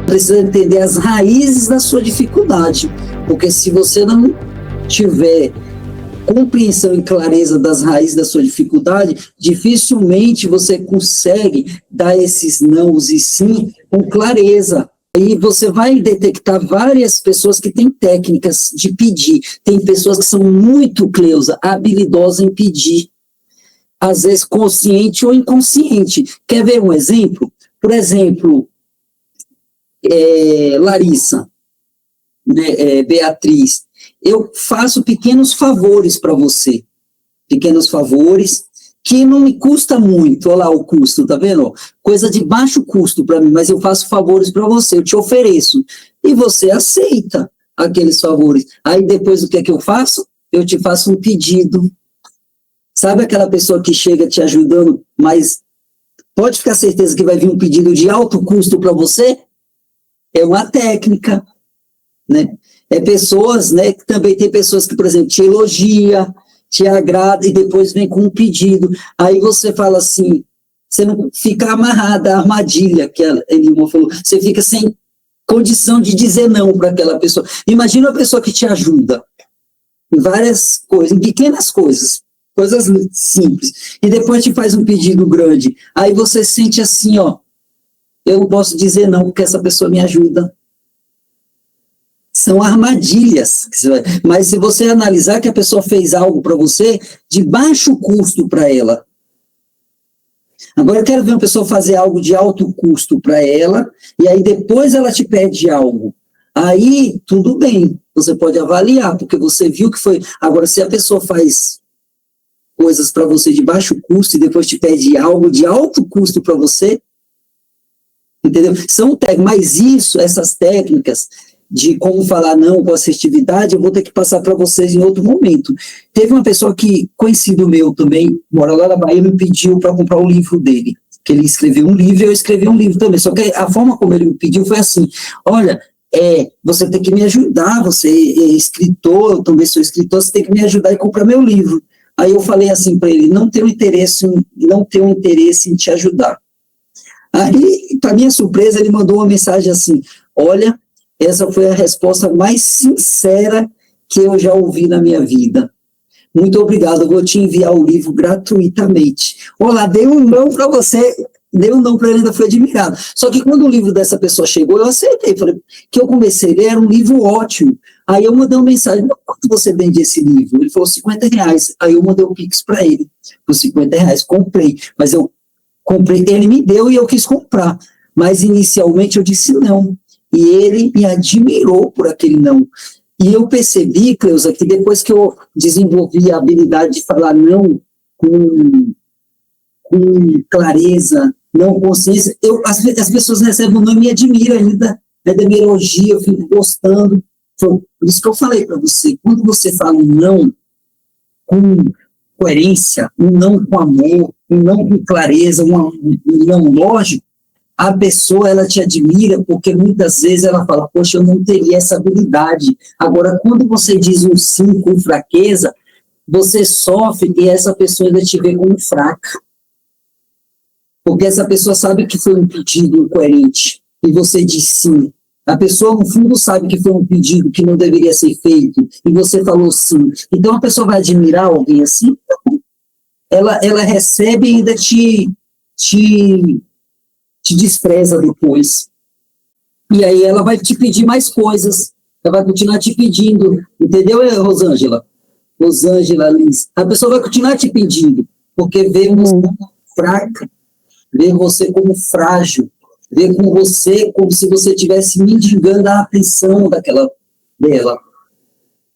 precisa entender as raízes da sua dificuldade, porque se você não tiver compreensão e clareza das raízes da sua dificuldade, dificilmente você consegue dar esses nãos e sim com clareza. Aí você vai detectar várias pessoas que têm técnicas de pedir. Tem pessoas que são muito, Cleusa, habilidosas em pedir, às vezes consciente ou inconsciente. Quer ver um exemplo? Por exemplo, Larissa, né, Beatriz, eu faço pequenos favores para você, pequenos favores que não me custa muito. Olha lá o custo, tá vendo? Coisa de baixo custo para mim, mas eu faço favores para você, eu te ofereço, e você aceita aqueles favores. Aí depois o que é que eu faço? Eu te faço um pedido. Sabe aquela pessoa que chega te ajudando, mas pode ficar certeza que vai vir um pedido de alto custo para você? É uma técnica, né? É pessoas, né, que também tem pessoas que, por exemplo, te elogia, te agrada e depois vem com um pedido. Aí você fala assim, você não fica amarrada à armadilha que a Elima falou, você fica sem condição de dizer não para aquela pessoa. Imagina uma pessoa que te ajuda em várias coisas, em pequenas coisas simples, e depois te faz um pedido grande. Aí você sente assim, ó, eu não posso dizer não porque essa pessoa me ajuda. São armadilhas. Mas se você analisar que a pessoa fez algo para você de baixo custo para ela. Agora eu quero ver uma pessoa fazer algo de alto custo para ela, e aí depois ela te pede algo. Aí, tudo bem, você pode avaliar, porque você viu que foi... Agora, se a pessoa faz coisas para você de baixo custo e depois te pede algo de alto custo para você, entendeu? São técnicas, mas isso, essas técnicas de como falar não com assertividade, eu vou ter que passar para vocês em outro momento. Teve uma pessoa que, conhecido meu também, mora lá na Bahia, me pediu para comprar o livro dele, que ele escreveu um livro e eu escrevi um livro também, só que a forma como ele me pediu foi assim, olha, você tem que me ajudar, você é escritor, eu também sou escritor, você tem que me ajudar e comprar meu livro. Aí eu falei assim para ele, não tenho interesse em te ajudar. Aí, para minha surpresa, ele mandou uma mensagem assim, olha, essa foi a resposta mais sincera que eu já ouvi na minha vida. Muito obrigado, eu vou te enviar o livro gratuitamente. Olá, dei um não para você, dei um não para ele, ainda foi admirado. Só que quando o livro dessa pessoa chegou, eu aceitei, falei que eu comecei a ler, era um livro ótimo. Aí eu mandei uma mensagem, quanto você vende esse livro? Ele falou, R$50. Aí eu mandei o Pix para ele, por R$50, comprei. Mas eu comprei, ele me deu e eu quis comprar. Mas inicialmente eu disse não. E ele me admirou por aquele não. E eu percebi, Cleusa, que depois que eu desenvolvi a habilidade de falar não com clareza, não consciência, as pessoas recebem o não e me admiram ainda, ainda me elogiam, eu fico gostando. Por isso que eu falei para você, quando você fala um não com coerência, um não com amor, um não com clareza, um não lógico, a pessoa, ela te admira, porque muitas vezes ela fala, poxa, eu não teria essa habilidade. Agora, quando você diz um sim com fraqueza, você sofre e essa pessoa ainda te vê como fraca. Porque essa pessoa sabe que foi um pedido incoerente, e você diz sim. A pessoa, no fundo, sabe que foi um pedido que não deveria ser feito, e você falou sim. Então, a pessoa vai admirar alguém assim? Ela recebe e ainda te despreza depois. E aí ela vai te pedir mais coisas. Ela vai continuar te pedindo. Entendeu, Rosângela? Rosângela, Liz. A pessoa vai continuar te pedindo, porque vê você como fraca, vê você como frágil, vê com você como se você estivesse mendigando a atenção dela.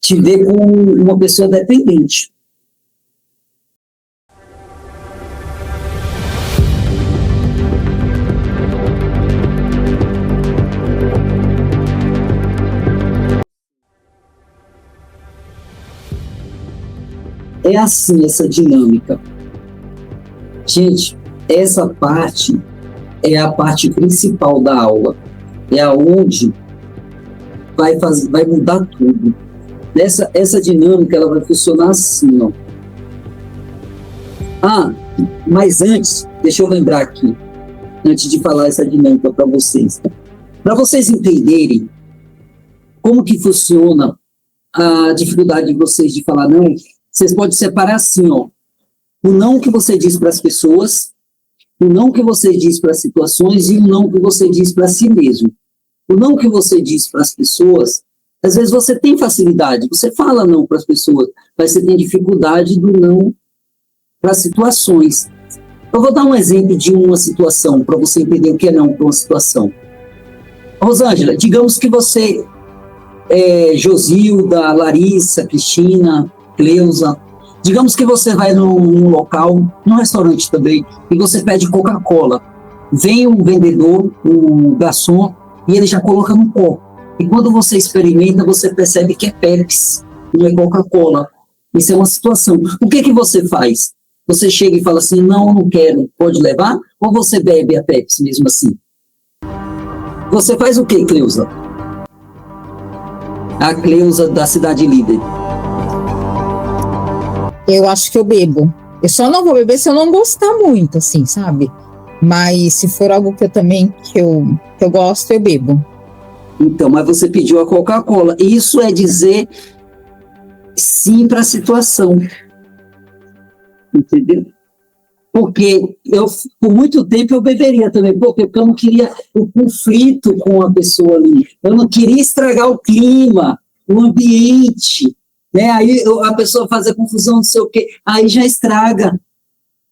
Te vê como uma pessoa dependente. É assim essa dinâmica. Gente, essa parte é a parte principal da aula. É aonde vai mudar tudo. Essa dinâmica, ela vai funcionar assim, ó. Mas antes, deixa eu lembrar aqui, antes de falar essa dinâmica para vocês. Para vocês entenderem como que funciona a dificuldade de vocês de falar não, vocês podem separar assim, ó, o não que você diz para as pessoas, o não que você diz para as situações e o não que você diz para si mesmo. O não que você diz para as pessoas, às vezes você tem facilidade, você fala não para as pessoas, mas você tem dificuldade do não para as situações. Eu vou dar um exemplo de uma situação para você entender o que é não para uma situação. Rosângela, digamos que você é Josilda, Larissa, Cristina, Cleusa. Digamos que você vai num local, num restaurante também, e você pede Coca-Cola. Vem um vendedor, um garçom, e ele já coloca no copo. E quando você experimenta, você percebe que é Pepsi, não é Coca-Cola. Isso é uma situação. O que você faz? Você chega e fala assim, não quero, pode levar? Ou você bebe a Pepsi mesmo assim? Você faz o que, Cleusa? A Cleusa da Cidade Líder. Eu acho que eu bebo. Eu só não vou beber se eu não gostar muito, assim, sabe? Mas se for algo que eu gosto, eu bebo. Então, mas você pediu a Coca-Cola. Isso é dizer sim para a situação. Entendeu? Porque por muito tempo eu beberia também, porque eu não queria o conflito com a pessoa ali. Eu não queria estragar o clima, o ambiente. Né? Aí a pessoa faz a confusão, não sei o quê, aí já estraga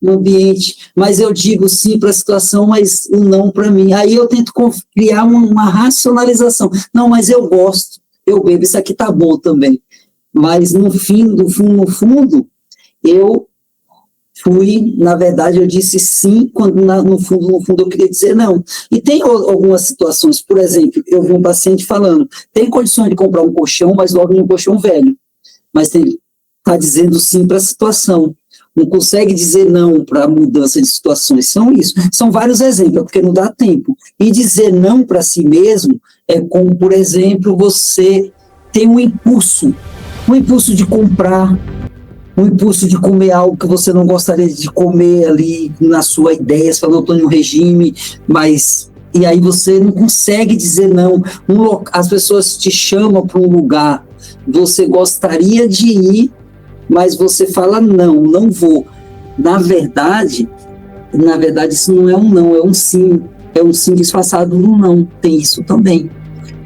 o ambiente. Mas eu digo sim para a situação, mas o não para mim. Aí eu tento criar uma racionalização. Não, mas eu gosto, eu bebo, isso aqui tá bom também. Mas no fundo, eu fui, na verdade, eu disse sim, quando no fundo eu queria dizer não. E tem algumas situações, por exemplo, eu vi um paciente falando, tem condições de comprar um colchão, mas logo um colchão velho. Mas está dizendo sim para a situação. Não consegue dizer não para a mudança de situações. São vários exemplos, porque não dá tempo. E dizer não para si mesmo é como, por exemplo, você tem um impulso de comprar, um impulso de comer algo que você não gostaria de comer ali na sua ideia, você falou, eu estou em um regime, mas... E aí você não consegue dizer não. As pessoas te chamam para um lugar, você gostaria de ir, mas você fala não vou. Na verdade, isso não é um não, é um sim disfarçado do não. Tem isso também.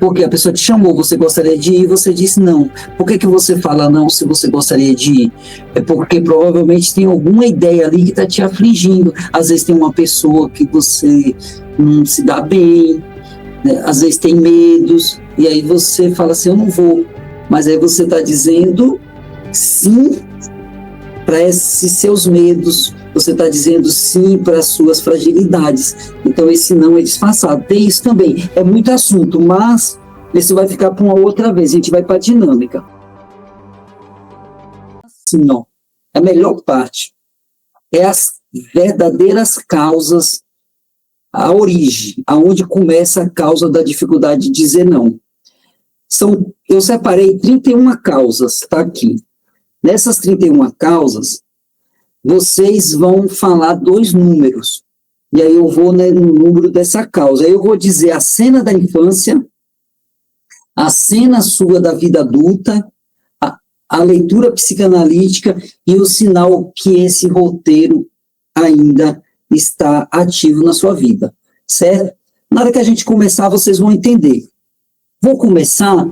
Porque a pessoa te chamou, você gostaria de ir, você disse não. Por que você fala não se você gostaria de ir? É porque provavelmente tem alguma ideia ali que está te afligindo. Às vezes tem uma pessoa que você não se dá bem, né? Às vezes tem medos, e aí você fala assim, eu não vou. Mas aí você está dizendo sim para esses seus medos, você está dizendo sim para as suas fragilidades. Então esse não é disfarçado. Tem isso também. É muito assunto, mas esse vai ficar para uma outra vez. A gente vai para a dinâmica. Assim, ó, a melhor parte é as verdadeiras causas, a origem, aonde começa a causa da dificuldade de dizer não. Eu separei 31 causas, está aqui. Nessas 31 causas, vocês vão falar 2 números. E aí eu vou, né, no número dessa causa. Aí eu vou dizer a cena da infância, a cena sua da vida adulta, a leitura psicanalítica e o sinal que esse roteiro ainda está ativo na sua vida, certo? Na hora que a gente começar, vocês vão entender. Vou começar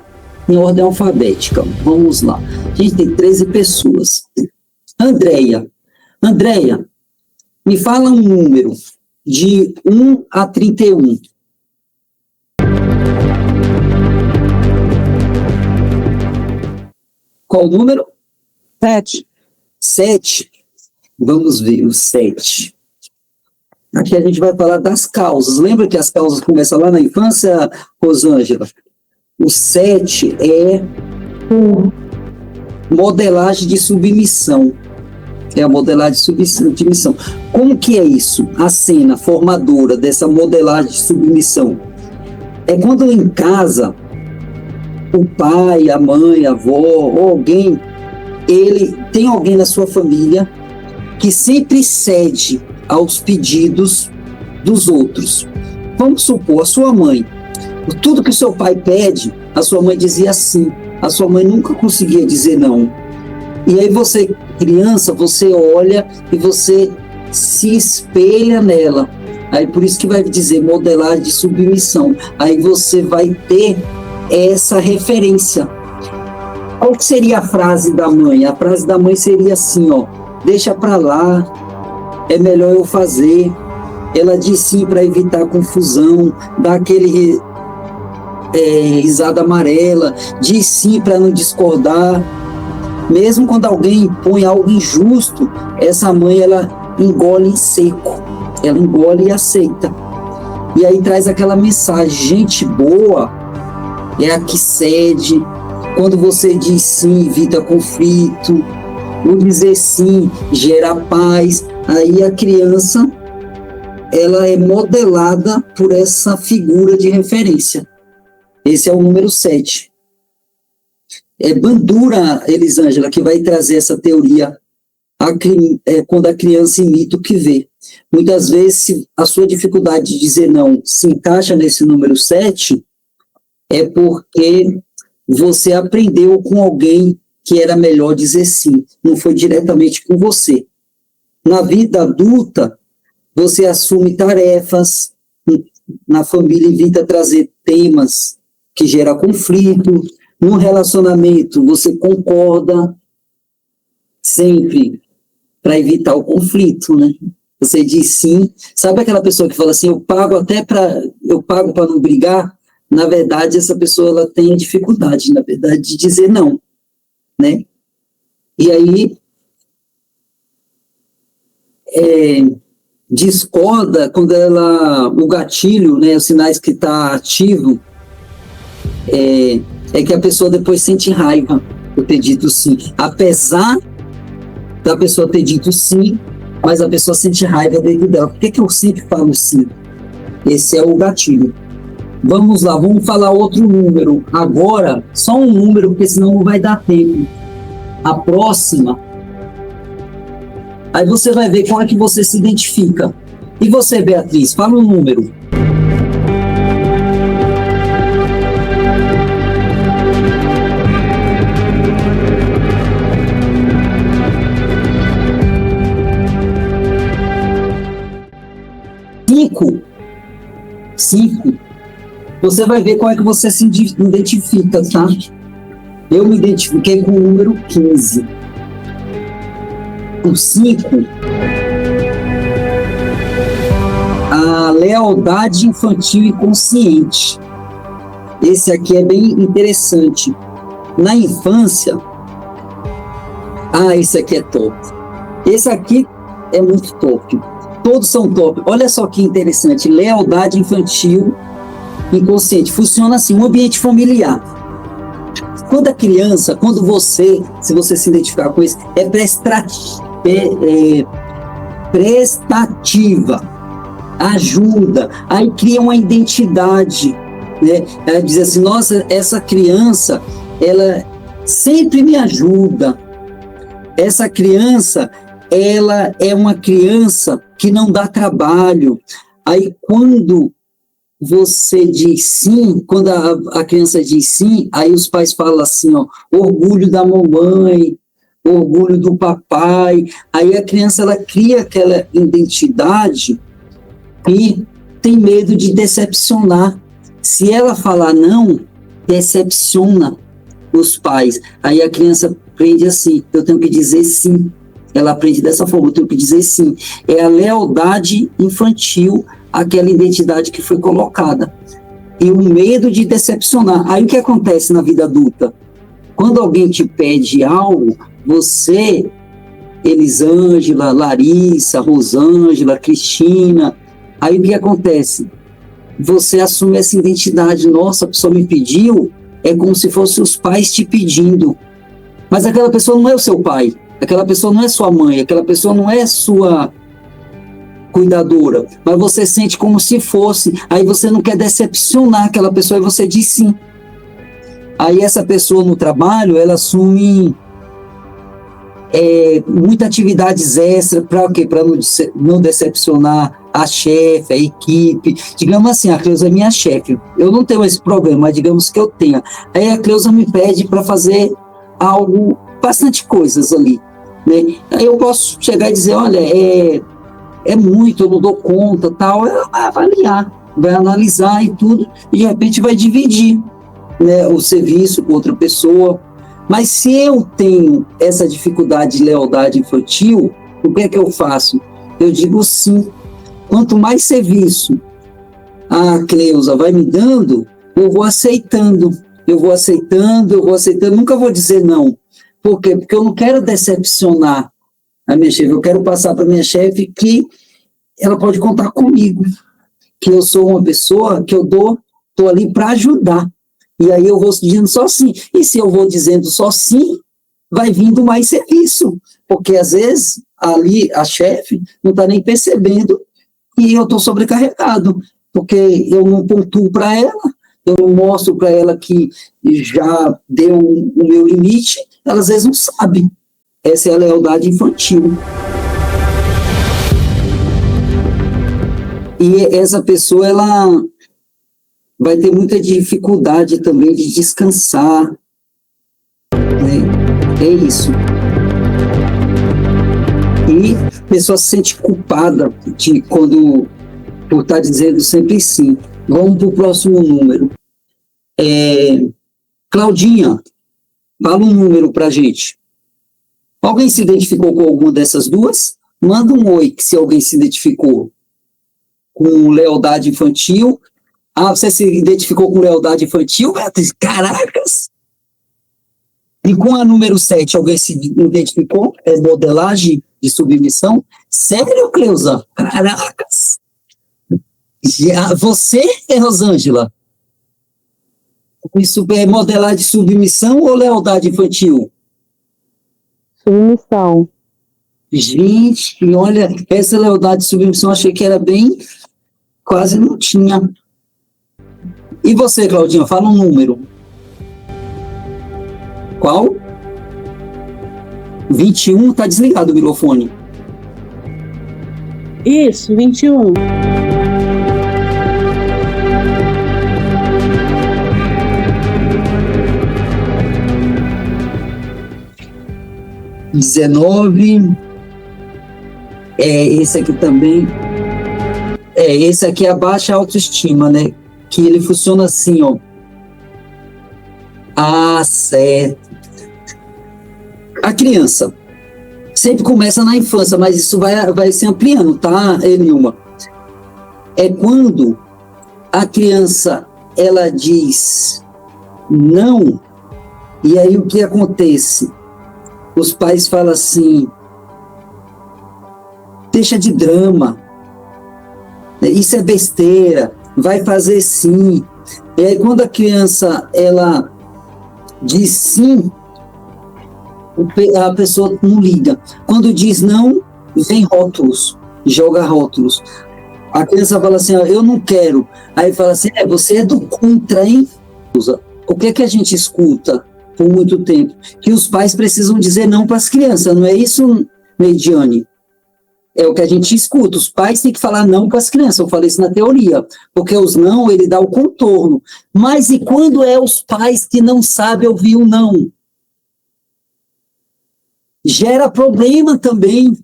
em ordem alfabética. Vamos lá. A gente tem 13 pessoas. Andréia, me fala um número de 1 a 31. Qual o número? 7. 7. Vamos ver o 7. Aqui a gente vai falar das causas. Lembra que as causas começam lá na infância, Rosângela? O 7 é modelagem de submissão. É a modelagem de submissão. Como que é isso? A cena formadora dessa modelagem de submissão é quando em casa o pai, a mãe, a avó, ou alguém, tem alguém na sua família que sempre cede aos pedidos dos outros. Vamos supor, a sua mãe. Tudo que o seu pai pede, a sua mãe dizia sim. A sua mãe nunca conseguia dizer não. E aí você, criança, você olha e você se espelha nela. Aí por isso que vai dizer modelagem de submissão. Aí você vai ter essa referência. Qual que seria a frase da mãe? A frase da mãe seria assim, ó: deixa pra lá, é melhor eu fazer. Ela diz sim para evitar confusão, dá aquele risada amarela, diz sim para não discordar. Mesmo quando alguém impõe algo injusto, essa mãe, ela engole em seco, ela engole e aceita. E aí traz aquela mensagem: gente boa é a que cede. Quando você diz sim, evita conflito. O dizer sim gera paz. Aí a criança, ela é modelada por essa figura de referência. Esse é o número 7. É Bandura, Elisângela, que vai trazer essa teoria quando a criança imita o que vê. Muitas vezes, se a sua dificuldade de dizer não se encaixa nesse número 7, é porque você aprendeu com alguém que era melhor dizer sim, não foi diretamente com você. Na vida adulta, você assume tarefas, na família evita trazer temas que geram conflito. No relacionamento, você concorda sempre para evitar o conflito, né? Você diz sim. Sabe aquela pessoa que fala assim, eu pago para não brigar? Na verdade, essa pessoa, ela tem dificuldade, na verdade, de dizer não, né? E aí, discorda quando o gatilho, né, os sinais que está ativo, é que a pessoa depois sente raiva por ter dito sim. Apesar da pessoa ter dito sim, mas a pessoa sente raiva dentro dela. Por que eu sempre falo sim? Esse é o gatilho. Vamos lá, vamos falar outro número. Agora, só um número, porque senão não vai dar tempo. A próxima. Aí você vai ver qual é que você se identifica. E você, Beatriz, fala um número. Cinco. Você vai ver qual é que você se identifica, tá? Eu me identifiquei com o número 15. O 5, a lealdade infantil e consciente. Esse aqui é bem interessante. Na infância, esse aqui é top. Esse aqui é muito top. Todos são top. Olha só que interessante. Lealdade infantil e consciente. Funciona assim, um ambiente familiar. Quando a criança, quando você, se você se identificar com isso, é prestativa, ajuda, aí cria uma identidade, né? Ela diz assim, nossa, essa criança, ela sempre me ajuda. Essa criança, ela é uma criança que não dá trabalho. Aí quando você diz sim, quando a criança diz sim, aí os pais falam assim, ó, orgulho da mamãe, orgulho do papai. Aí a criança, ela cria aquela identidade e tem medo de decepcionar. Se ela falar não, decepciona os pais. Aí a criança aprende assim, eu tenho que dizer sim. Ela aprende dessa forma, eu tenho que dizer sim. É a lealdade infantil, aquela identidade que foi colocada. E o medo de decepcionar. Aí o que acontece na vida adulta? Quando alguém te pede algo, você, Elisângela, Larissa, Rosângela, Cristina, aí o que acontece? Você assume essa identidade. Nossa, a pessoa me pediu, é como se fossem os pais te pedindo. Mas aquela pessoa não é o seu pai, aquela pessoa não é sua mãe, aquela pessoa não é sua cuidadora, mas você sente como se fosse. Aí você não quer decepcionar aquela pessoa e você diz sim. Aí essa pessoa no trabalho, ela assume muitas atividades extras, para o quê? Para não decepcionar a chefe, a equipe. Digamos assim, a Cleusa é minha chefe. Eu não tenho esse problema, mas digamos que eu tenha. Aí a Cleusa me pede para fazer algo, bastante coisas ali, né? Aí eu posso chegar e dizer, olha, é muito, eu não dou conta, tal. Ela vai avaliar, vai analisar e tudo, e de repente vai dividir, né, o serviço com outra pessoa. Mas se eu tenho essa dificuldade de lealdade infantil, o que é que eu faço? Eu digo sim. Quanto mais serviço a Cleusa vai me dando, eu vou aceitando, nunca vou dizer não. Por quê? Porque eu não quero decepcionar a minha chefe, eu quero passar para a minha chefe que ela pode contar comigo, que eu sou uma pessoa que estou ali para ajudar. E aí eu vou dizendo só sim. E se eu vou dizendo só sim, vai vindo mais serviço. Porque às vezes ali a chefe não está nem percebendo que eu estou sobrecarregado. Porque eu não pontuo para ela, eu não mostro para ela que já deu o meu limite, ela às vezes não sabe. Essa é a lealdade infantil. E essa pessoa, ela vai ter muita dificuldade também de descansar, né? É isso. E a pessoa se sente culpada por estar dizendo sempre sim. Vamos para o próximo número. Claudinha, fala um número para a gente. Alguém se identificou com alguma dessas duas? Manda um oi, se alguém se identificou com lealdade infantil. Você se identificou com lealdade infantil, Beatriz? Caracas! E com a número 7, alguém se identificou? Modelagem de submissão? Sério, Cleusa? Caracas! Você, Rosângela? Isso é modelagem de submissão ou lealdade infantil? Submissão. Gente, olha, essa lealdade de submissão achei que era bem... Quase não tinha. E você, Claudinha, fala um número. Qual? 21, tá desligado o microfone. Isso, 21. Esse aqui também. Esse aqui é a baixa autoestima, né? Que ele funciona assim, ó. Certo. A criança sempre começa na infância, mas isso vai se ampliando, tá, Enilma? É quando a criança, ela diz não, e aí o que acontece? Os pais falam assim, deixa de drama, isso é besteira, vai fazer sim. E aí quando a criança, ela diz sim, a pessoa não liga. Quando diz não, vem rótulos, joga rótulos. A criança fala assim, eu não quero. Aí fala assim, você é do contra, hein? O que é que a gente escuta por muito tempo? Que os pais precisam dizer não para as crianças, não é isso, Mediane? É o que a gente escuta, os pais têm que falar não para as crianças, eu falei isso na teoria, porque os não, ele dá o contorno. Mas e quando é os pais que não sabem ouvir o não? Gera problema também.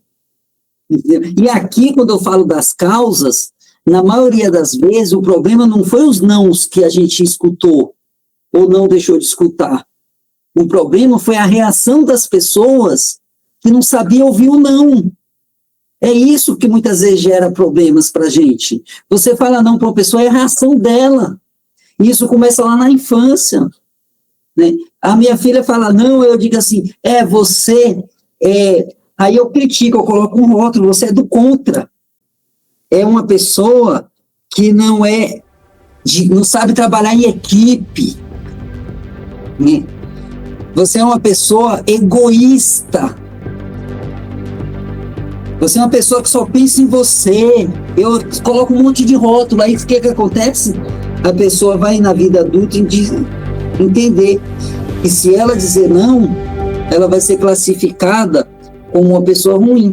E aqui, quando eu falo das causas, na maioria das vezes, o problema não foi os nãos que a gente escutou, ou não deixou de escutar. O problema foi a reação das pessoas que não sabiam ouvir o não. É isso que muitas vezes gera problemas para a gente. Você fala não para uma pessoa, é a reação dela. E isso começa lá na infância. Né? A minha filha fala não, eu digo assim, você... Aí eu critico, eu coloco um rótulo, você é do contra. É uma pessoa que não sabe trabalhar em equipe. Né? Você é uma pessoa egoísta. Você é uma pessoa que só pensa em você. Eu coloco um monte de rótulo, aí o que acontece? A pessoa vai na vida adulta entender que se ela dizer não, ela vai ser classificada como uma pessoa ruim.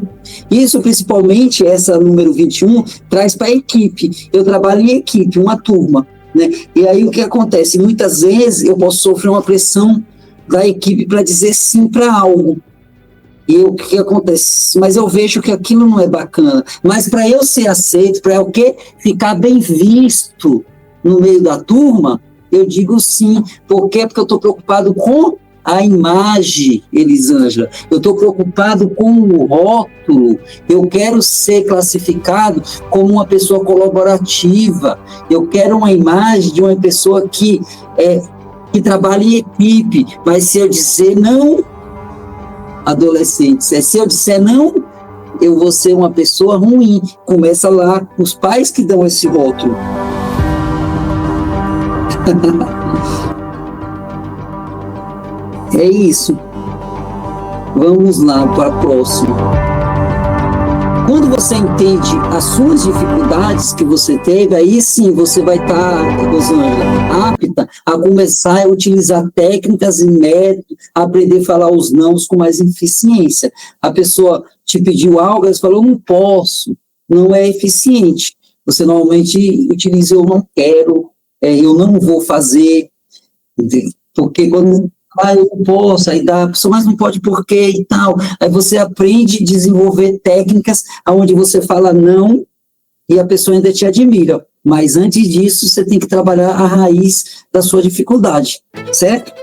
Isso, principalmente, essa número 21, traz para a equipe. Eu trabalho em equipe, uma turma, né? E aí o que acontece? Muitas vezes eu posso sofrer uma pressão da equipe para dizer sim para algo. E o que acontece? Mas eu vejo que aquilo não é bacana. Mas para eu ser aceito, para o quê? Ficar bem visto no meio da turma, eu digo sim. Por quê? Porque eu estou preocupado com a imagem, Elisângela. Eu estou preocupado com o rótulo. Eu quero ser classificado como uma pessoa colaborativa. Eu quero uma imagem de uma pessoa que trabalha em equipe. Mas se eu dizer não, adolescentes, se eu disser não, eu vou ser uma pessoa ruim. Começa lá, os pais que dão esse rótulo. É isso. Vamos lá para a próxima. Quando você entende as suas dificuldades que você teve, aí sim você vai estar, Rosângela, apta a começar a utilizar técnicas e métodos, a aprender a falar os nãos com mais eficiência. A pessoa te pediu algo, você falou, não posso, não é eficiente. Você normalmente utiliza eu não quero, eu não vou fazer, porque quando eu não posso, aí dá, a pessoa, mas não pode por quê e tal. Aí você aprende a desenvolver técnicas onde você fala não e a pessoa ainda te admira. Mas antes disso, você tem que trabalhar a raiz da sua dificuldade, certo?